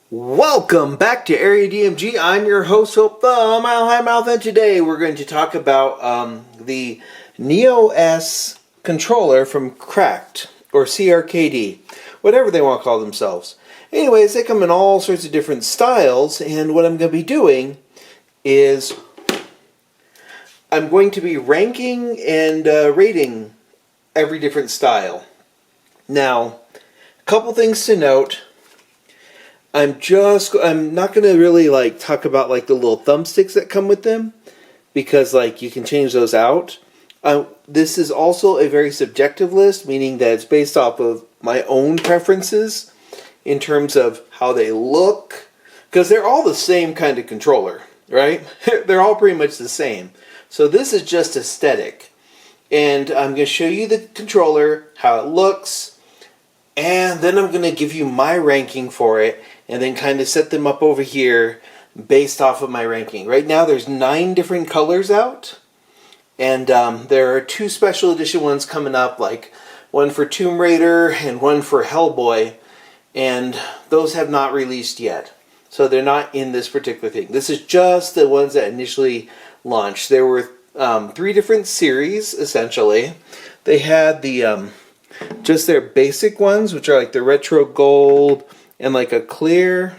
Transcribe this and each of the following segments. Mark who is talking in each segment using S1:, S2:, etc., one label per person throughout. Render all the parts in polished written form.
S1: Welcome back to Area DMG. I'm your host, Hope the Mile High Mouth, and today we're going to talk about the Neo S controller from Cracked, or CRKD, whatever they want to call themselves. Anyways, they come in all sorts of different styles, and what I'm going to be doing is I'm going to be ranking and rating every different style. Now, a couple things to note. I'm not going to really talk about the little thumbsticks that come with them, because you can change those out. This is also a very subjective list, meaning that it's based off of my own preferences in terms of how they look, because they're all the same kind of controller, right? They're all pretty much the same. So this is just aesthetic, and I'm going to show you the controller, how it looks, and then I'm going to give you my ranking for it, and then kind of set them up over here based off of my ranking. Right now there's 9 different colors out, and there are 2 special edition ones coming up, like one for Tomb Raider and one for Hellboy, and those have not released yet. So they're not in this particular thing. This is just the ones that initially launched. There were 3 different series, essentially. They had the just their basic ones, which are like the retro gold and like a clear.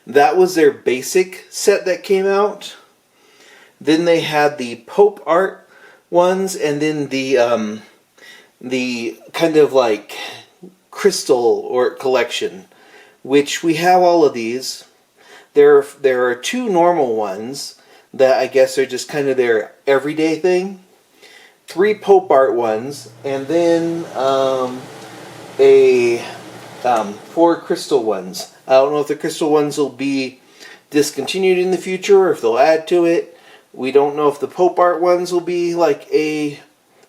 S1: That was their basic set that came out. Then they had the Pope art ones, and then the kind of like crystal or collection, which we have all of these. There are 2 normal ones that I guess are just kind of their everyday thing. 3 Pope art ones, and then 4 crystal ones. I don't know if the crystal ones will be discontinued in the future or if they'll add to it. We don't know if the Pope art ones will be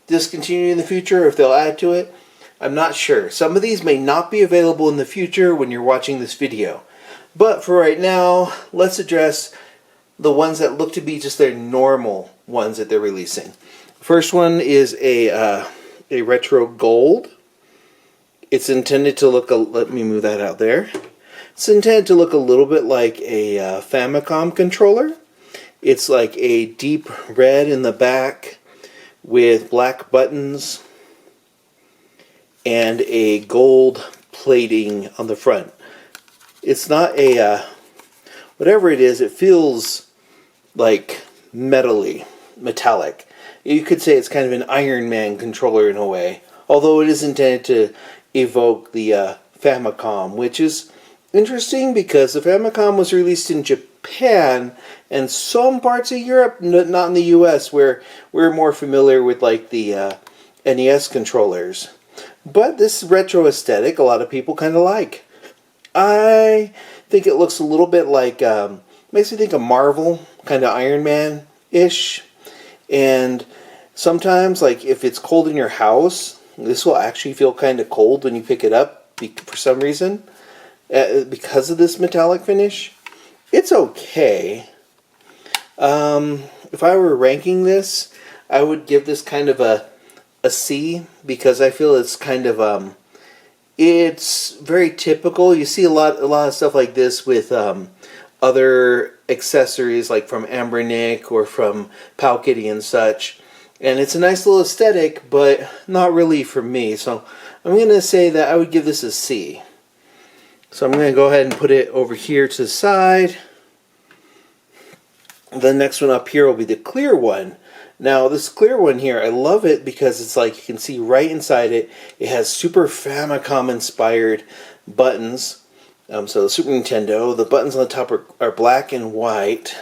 S1: discontinued in the future or if they'll add to it. I'm not sure. Some of these may not be available in the future when you're watching this video. But for right now, let's address the ones that look to be just their normal ones that they're releasing. First one is a retro gold. It's intended to look let me move that out there. It's intended to look a little bit like a Famicom controller. It's like a deep red in the back with black buttons and a gold plating on the front. It's not a whatever it is, it feels like metallic. You could say it's kind of an Iron Man controller in a way, although it is intended to evoke the Famicom, which is interesting because the Famicom was released in Japan and some parts of Europe, not in the US, where we're more familiar with the NES controllers. But this retro aesthetic, a lot of people kind of like. I think it looks a little bit like, makes me think of Marvel, kind of Iron Man-ish. And sometimes, if it's cold in your house, this will actually feel kind of cold when you pick it up for some reason, because of this metallic finish. It's okay. If I were ranking this, I would give this kind of a C, because I feel it's kind of it's very typical. You see a lot of stuff like this with other accessories, like from Ambernick or from Powkitty and such. And it's a nice little aesthetic, but not really for me. So I'm going to say that I would give this a C. So I'm going to go ahead and put it over here to the side. The next one up here will be the clear one. Now this clear one here, I love it because it's you can see right inside it. It has Super Famicom inspired buttons. So the Super Nintendo, the buttons on the top are black and white,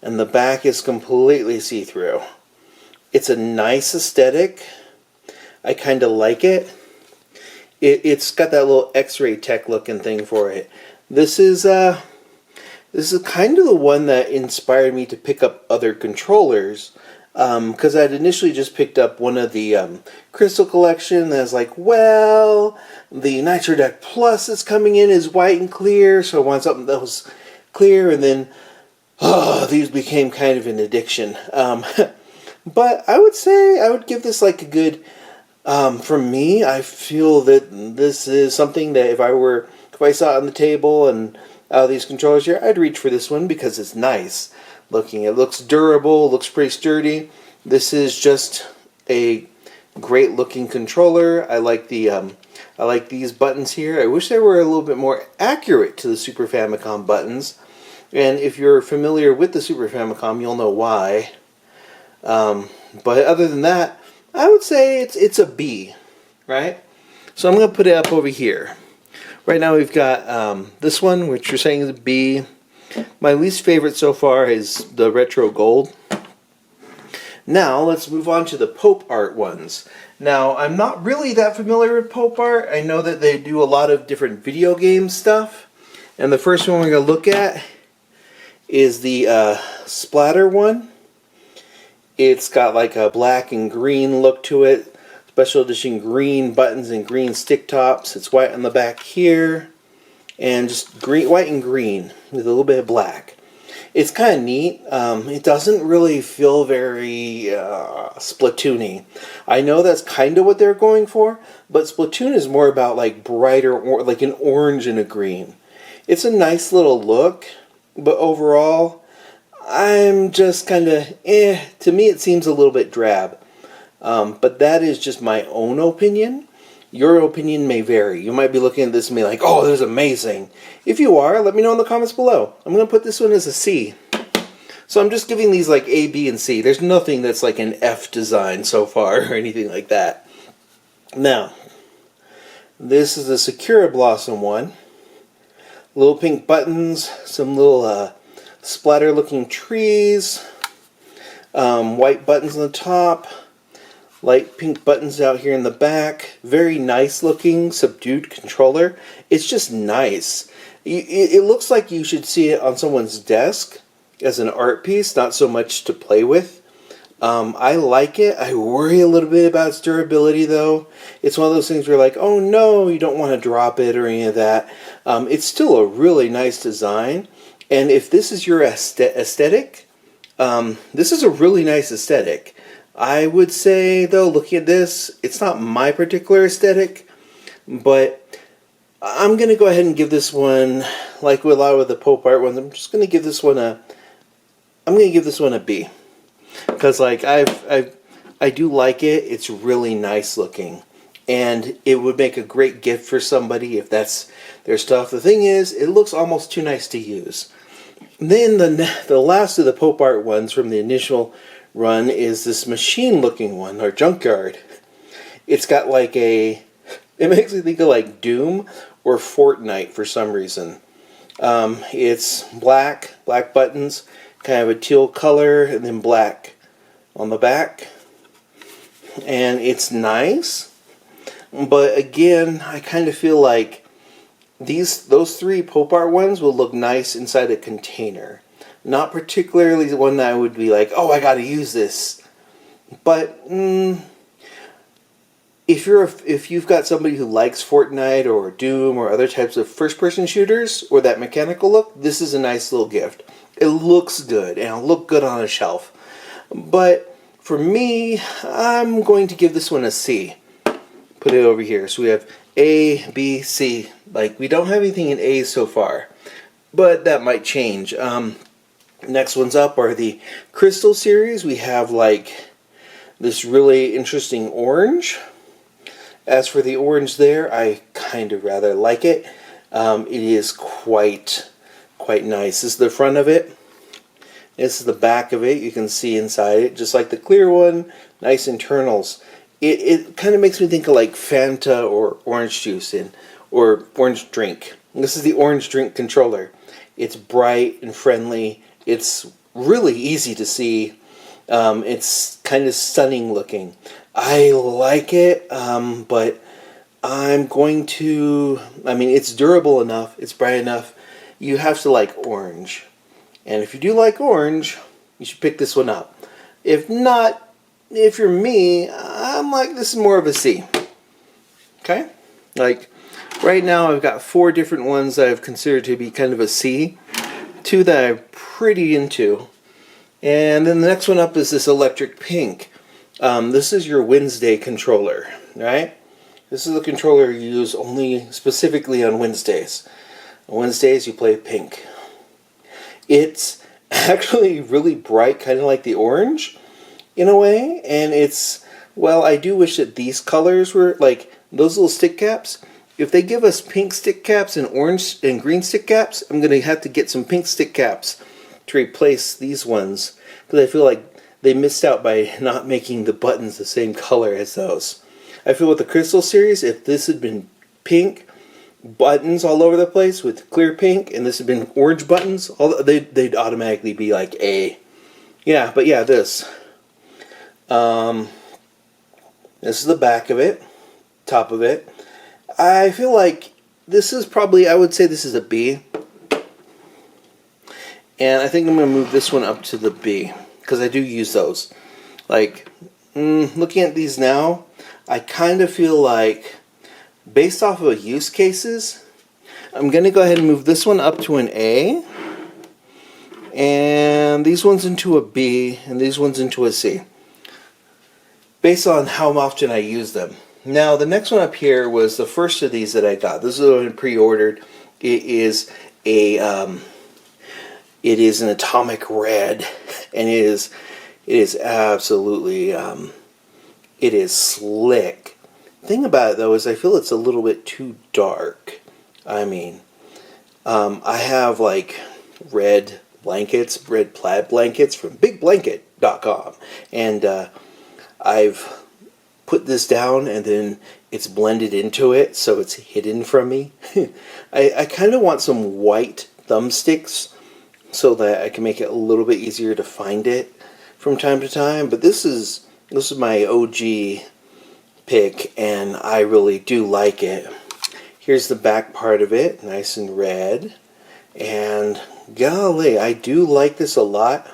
S1: and the back is completely see-through. It's a nice aesthetic. I kind of like it. It's got that little X-ray tech looking thing for it. This is kind of the one that inspired me to pick up other controllers, because I'd initially just picked up one of the Crystal Collection. And I was like, well, the Nitro Deck Plus that's coming in is white and clear, so I wanted something that was clear, and then these became kind of an addiction. But I would say I would give this a good For me, I feel that this is something that if if I saw it on the table and out of these controllers here, I'd reach for this one because it's nice looking. It looks durable, looks pretty sturdy. This is just a great looking controller. I like these buttons here. I wish they were a little bit more accurate to the Super Famicom buttons. And if you're familiar with the Super Famicom, you'll know why. But other than that, I would say it's a B, right? So I'm going to put it up over here. Right now we've got this one, which you're saying is a B. My least favorite so far is the retro gold. Now let's move on to the Pope Art ones. Now I'm not really that familiar with Pope Art. I know that they do a lot of different video game stuff. And the first one we're going to look at is the Splatter one. It's got like a black and green look to it. Special edition green buttons and green stick tops. It's white on the back here. And just green, white and green with a little bit of black. It's kind of neat. It doesn't really feel very Splatoon-y. I know that's kind of what they're going for, but Splatoon is more about like brighter, or like an orange and a green. It's a nice little look, but overall, I'm just kind of To me, it seems a little bit drab. But that is just my own opinion. Your opinion may vary. You might be looking at this and be like, oh, this is amazing. If you are, let me know in the comments below. I'm going to put this one as a C. So I'm just giving these like A, B, and C. There's nothing that's like an F design so far or anything like that. Now, this is the Sakura Blossom one. Little pink buttons, some little splatter looking trees, white buttons on the top. Light pink buttons out here in the back. Very nice looking, subdued controller. It's just nice. It looks like you should see it on someone's desk as an art piece, not so much to play with. I like it. I worry a little bit about its durability though. It's one of those things where you're like, oh no, you don't want to drop it or any of that. It's still a really nice design. And if this is your aesthetic, this is a really nice aesthetic. I would say, though, looking at this, it's not my particular aesthetic, but I'm going to go ahead and give this one, like with a lot of the Pope Art ones, I'm just going to give this one a B. Because, like, I do like it. It's really nice looking. And it would make a great gift for somebody if that's their stuff. The thing is, it looks almost too nice to use. Then the last of the Pope Art ones from the initial run is this machine looking one, or junkyard. It's got like it makes me think of like Doom or Fortnite for some reason. It's black buttons, kind of a teal color, and then black on the back. And it's nice, but again, I kind of feel like those three Pope Art ones will look nice inside a container. Not particularly the one that I would be like, oh, I gotta use this. But if you've got somebody who likes Fortnite or Doom or other types of first-person shooters or that mechanical look, this is a nice little gift. It looks good and it'll look good on a shelf. But for me, I'm going to give this one a C. Put it over here. So we have A, B, C. Like, we don't have anything in A's so far, but that might change. Next ones up are the Crystal series. We have like this really interesting orange. As for the orange there, I kind of rather like it. It is quite nice. This is the front of it. This is the back of it. You can see inside it, just like the clear one. Nice internals. It kind of makes me think of like Fanta or orange juice or orange drink. And this is the orange drink controller. It's bright and friendly. It's really easy to see. It's kind of stunning looking. I like it, but I'm going to... I mean, it's durable enough. It's bright enough. You have to like orange. And if you do like orange, you should pick this one up. If not, if you're me, I'm like, this is more of a C. Okay? Like, right now I've got 4 different ones that I've considered to be kind of a C. 2 that I'm pretty into. And then the next one up is this electric pink. This is your Wednesday controller, right? This is the controller you use only specifically on Wednesdays. On Wednesdays you play pink. It's actually really bright, kind of like the orange in a way, and it's, well, I do wish that these colors were like those little stick caps. If they give us pink stick caps and orange and green stick caps, I'm going to have to get some pink stick caps to replace these ones, because I feel like they missed out by not making the buttons the same color as those. I feel with the Crystal series, if this had been pink buttons all over the place with clear pink, and this had been orange buttons, they'd automatically be like A. Yeah, but yeah, this. This is the back of it, top of it. I feel like this is probably, I would say this is a B. And I think I'm going to move this one up to the B, because I do use those. Like, looking at these now, I kind of feel like, based off of use cases, I'm going to go ahead and move this one up to an A, and these ones into a B, and these ones into a C, based on how often I use them. Now, the next one up here was the first of these that I got. This is the one pre-ordered. It is an atomic red, and it is absolutely it is slick. The thing about it though is I feel it's a little bit too dark. I mean, I have like red plaid blankets from bigblanket.com, and I've put this down and then it's blended into it so it's hidden from me. I kind of want some white thumbsticks so that I can make it a little bit easier to find it from time to time. But this is my OG pick, and I really do like it. Here's the back part of it, nice and red. And golly, I do like this a lot.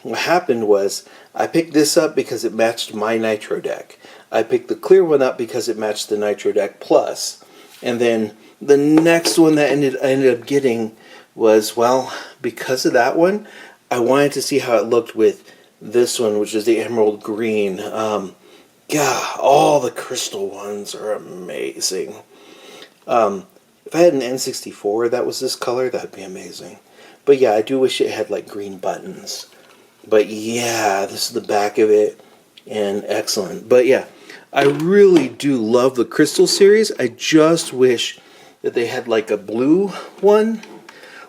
S1: What happened was I picked this up because it matched my Nitro deck. I picked the clear one up because it matched the Nitro deck Plus. And then the next one that I ended up getting was, well, because of that one, I wanted to see how it looked with this one, which is the emerald green. God, all the crystal ones are amazing. If I had an N64 that was this color, that'd be amazing. But yeah, I do wish it had like green buttons. But yeah, this is the back of it, and excellent. But yeah, I really do love the Crystal series. I just wish that they had like a blue one,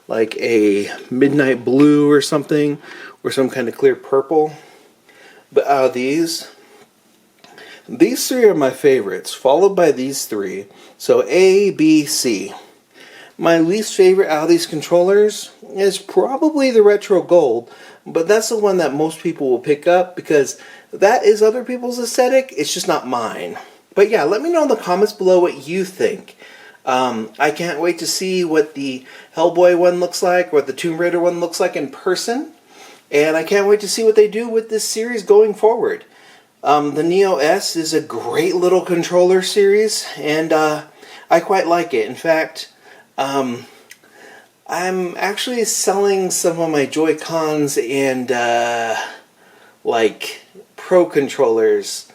S1: like a midnight blue or something, or some kind of clear purple. But out of these three are my favorites, followed by these three. So A, B, C. My least favorite out of these controllers is probably the Retro Gold, but that's the one that most people will pick up because that is other people's aesthetic. It's just not mine. But yeah, let me know in the comments below what you think. I can't wait to see what the Hellboy one looks like, what the Tomb Raider one looks like in person. And I can't wait to see what they do with this series going forward. The Neo S is a great little controller series, and I quite like it. In fact, I'm actually selling some of my Joy-Cons and like Pro controllers,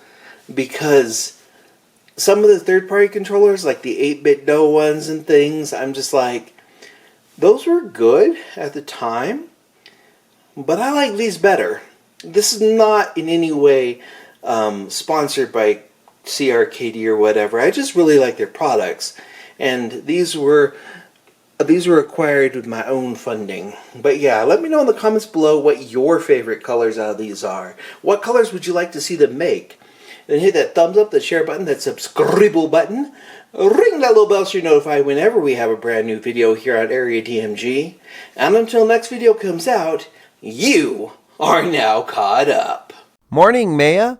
S1: because some of the third-party controllers, like the 8-bit No ones and things, I'm just like, those were good at the time, but I like these better. This is not in any way sponsored by CRKD or whatever. I just really like their products, and these were acquired with my own funding. But yeah, let me know in the comments below what your favorite colors out of these are. What colors would you like to see them make? Then hit that thumbs up, that share button, that subscribe button. Ring that little bell so you're notified whenever we have a brand new video here on Area DMG. And until next video comes out, you are now caught up.
S2: Morning, Maya.